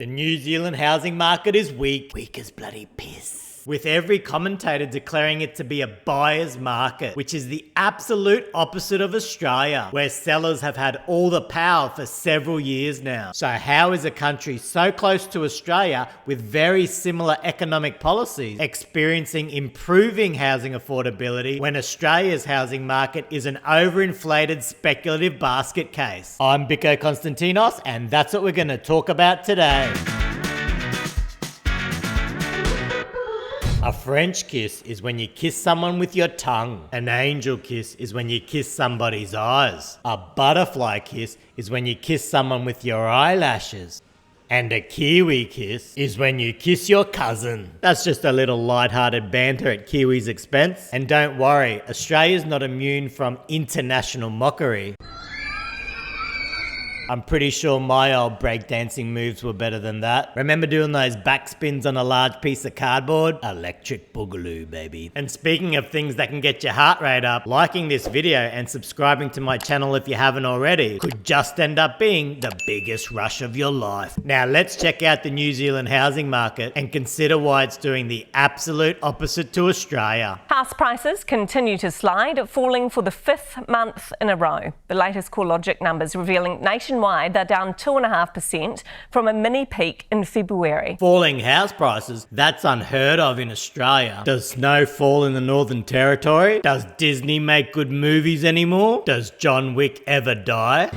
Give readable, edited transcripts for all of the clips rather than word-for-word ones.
The New Zealand housing market is weak as bloody piss. With every commentator declaring it to be a buyer's market, which is the absolute opposite of Australia, where sellers have had all the power for several years now. So how is a country so close to Australia with very similar economic policies experiencing improving housing affordability when Australia's housing market is an overinflated speculative basket case? I'm Biko Konstantinos, and that's what we're going to talk about today. A French kiss is when you kiss someone with your tongue. An angel kiss is when you kiss somebody's eyes. A butterfly kiss is when you kiss someone with your eyelashes. And a Kiwi kiss is when you kiss your cousin. That's just a little light-hearted banter at Kiwi's expense. And don't worry, Australia's not immune from international mockery. I'm pretty sure my old breakdancing moves were better than that. Remember doing those backspins on a large piece of cardboard? Electric boogaloo, baby. And speaking of things that can get your heart rate up, liking this video and subscribing to my channel if you haven't already could just end up being the biggest rush of your life. Now let's check out the New Zealand housing market and consider why it's doing the absolute opposite to Australia. House prices continue to slide, falling for the 5th month in a row. The latest CoreLogic numbers revealing nationwide they're down 2.5% from a mini peak in February. Falling house prices, that's unheard of in Australia. Does snow fall in the Northern Territory? Does Disney make good movies anymore? Does John Wick ever die?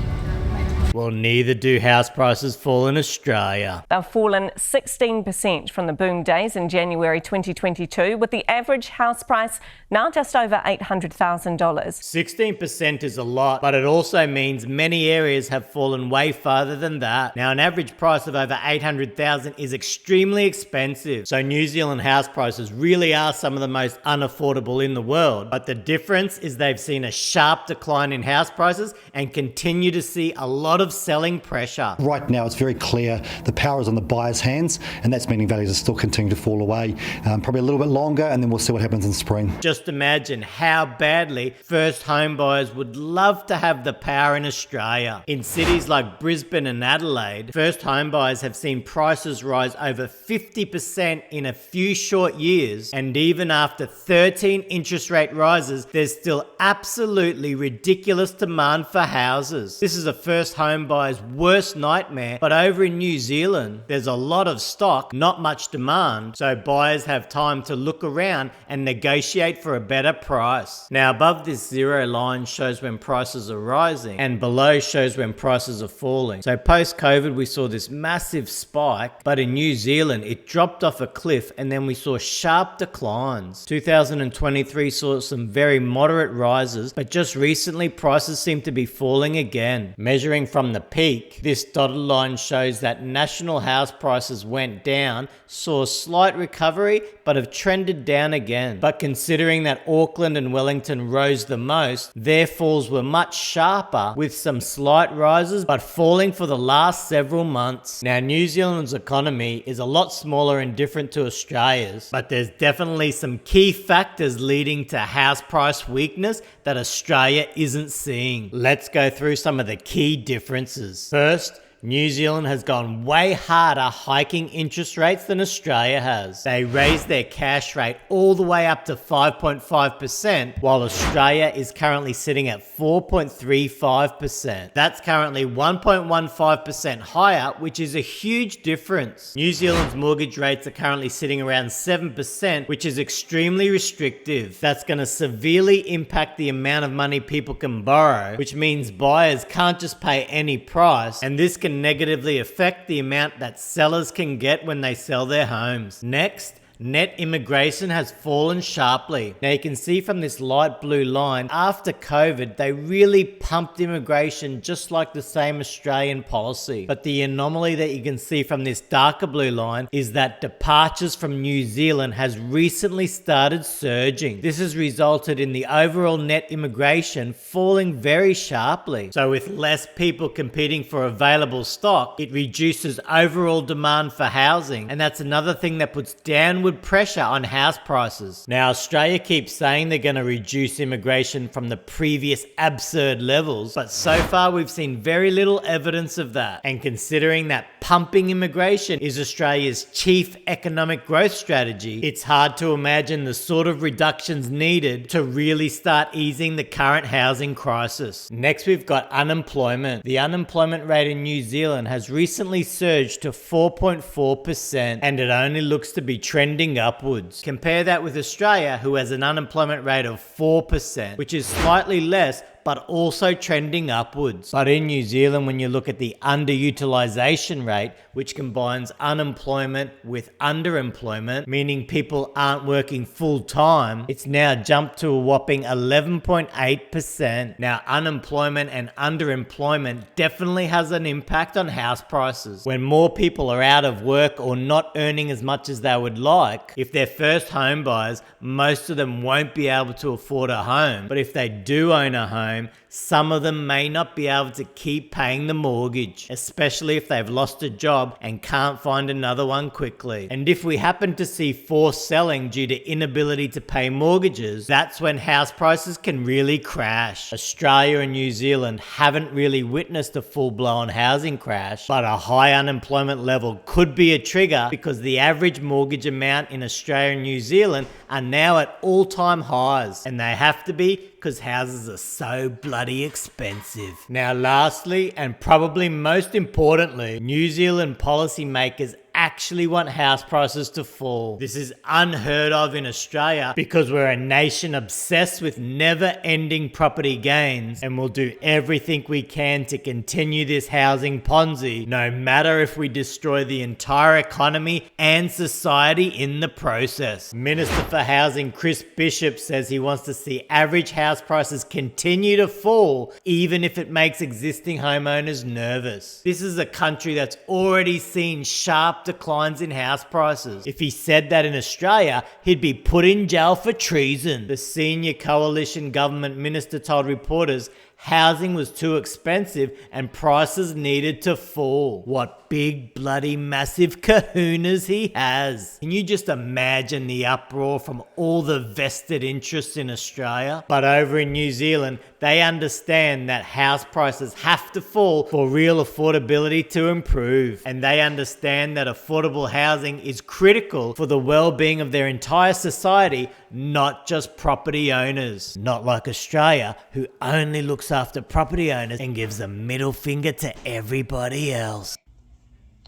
Well, neither do house prices fall in Australia. They've fallen 16% from the boom days in January 2022, with the average house price now just over $800,000. 16% is a lot, but it also means many areas have fallen way farther than that. Now, an average price of over $800,000 is extremely expensive, so New Zealand house prices really are some of the most unaffordable in the world. But the difference is they've seen a sharp decline in house prices and continue to see a lot of selling pressure. Right now it's very clear the power is on the buyer's hands, and that's meaning values are still continuing to fall away, probably a little bit longer, and then we'll see what happens in spring. Just imagine how badly first home buyers would love to have the power in Australia. In cities like Brisbane and Adelaide, first home buyers have seen prices rise over 50% in a few short years, and even after 13 interest rate rises, there's still absolutely ridiculous demand for houses. This is a first home buyer's worst nightmare, but over in New Zealand, there's a lot of stock, not much demand, so buyers have time to look around and negotiate for a better price. Now, above this zero line shows when prices are rising, and below shows when prices are falling. So post-COVID, we saw this massive spike, but in New Zealand, it dropped off a cliff, and then we saw sharp declines. 2023 saw some very moderate rises, but just recently, prices seem to be falling again. Measuring from the peak, this dotted line shows that national house prices went down, saw a slight recovery, but have trended down again. But considering that Auckland and Wellington rose the most, their falls were much sharper, with some slight rises, but falling for the last several months. Now, New Zealand's economy is a lot smaller and different to Australia's, but there's definitely some key factors leading to house price weakness that Australia isn't seeing. Let's go through some of the key differences. First, New Zealand has gone way harder hiking interest rates than Australia has. They raised their cash rate all the way up to 5.5%, while Australia is currently sitting at 4.35%. That's currently 1.15% higher, which is a huge difference. New Zealand's mortgage rates are currently sitting around 7%, which is extremely restrictive. That's going to severely impact the amount of money people can borrow, which means buyers can't just pay any price, and this can negatively affect the amount that sellers can get when they sell their homes. Next, net immigration has fallen sharply. Now you can see from this light blue line, after COVID, they really pumped immigration just like the same Australian policy. But the anomaly that you can see from this darker blue line is that departures from New Zealand has recently started surging. This has resulted in the overall net immigration falling very sharply. So with less people competing for available stock, it reduces overall demand for housing. And that's another thing that puts downward downward pressure on house prices. Now, Australia keeps saying they're going to reduce immigration from the previous absurd levels, but so far we've seen very little evidence of that. And considering that pumping immigration is Australia's chief economic growth strategy, it's hard to imagine the sort of reductions needed to really start easing the current housing crisis. Next, we've got unemployment. The unemployment rate in New Zealand has recently surged to 4.4%, and it only looks to be trending upwards. Compare that with Australia, who has an unemployment rate of 4%, which is slightly less, but also trending upwards. But in New Zealand, when you look at the underutilization rate, which combines unemployment with underemployment, meaning people aren't working full time, it's now jumped to a whopping 11.8%. Now, unemployment and underemployment definitely has an impact on house prices. When more people are out of work or not earning as much as they would like, if they're first home buyers, most of them won't be able to afford a home. But if they do own a home, some of them may not be able to keep paying the mortgage, especially if they've lost a job and can't find another one quickly. And if we happen to see forced selling due to inability to pay mortgages, that's when house prices can really crash. Australia and New Zealand haven't really witnessed a full-blown housing crash, but a high unemployment level could be a trigger because the average mortgage amount in Australia and New Zealand are now at all-time highs, and they have to be because houses are so bloody expensive. Now, lastly, and probably most importantly, New Zealand policymakers actually want house prices to fall. This is unheard of in Australia because we're a nation obsessed with never-ending property gains, and we'll do everything we can to continue this housing Ponzi, no matter if we destroy the entire economy and society in the process. Minister for Housing Chris Bishop says he wants to see average house prices continue to fall, even if it makes existing homeowners nervous. This is a country that's already seen sharp declines in house prices. If he said that in Australia, he'd be put in jail for treason. The senior coalition government minister told reporters housing was too expensive and prices needed to fall. What big bloody massive kahunas he has. Can you just imagine the uproar from all the vested interests in Australia? But over in New Zealand, they understand that house prices have to fall for real affordability to improve. And they understand that affordable housing is critical for the well-being of their entire society, not just property owners. Not like Australia, who only looks after property owners and gives a middle finger to everybody else.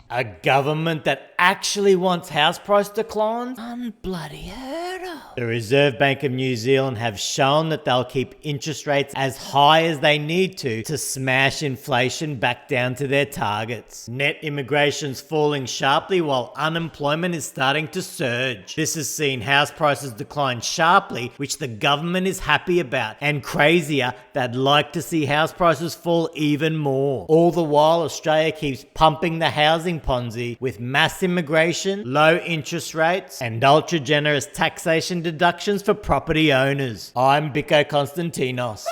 A government that actually wants house price declines? Unbloody heard of. The Reserve Bank of New Zealand have shown that they'll keep interest rates as high as they need to smash inflation back down to their targets. Net immigration's falling sharply while unemployment is starting to surge. This has seen house prices decline sharply, which the government is happy about, and crazier, they'd like to see house prices fall even more. All the while, Australia keeps pumping the housing Ponzi with mass immigration, low interest rates, and ultra generous taxation deductions for property owners. I'm Biko Konstantinos.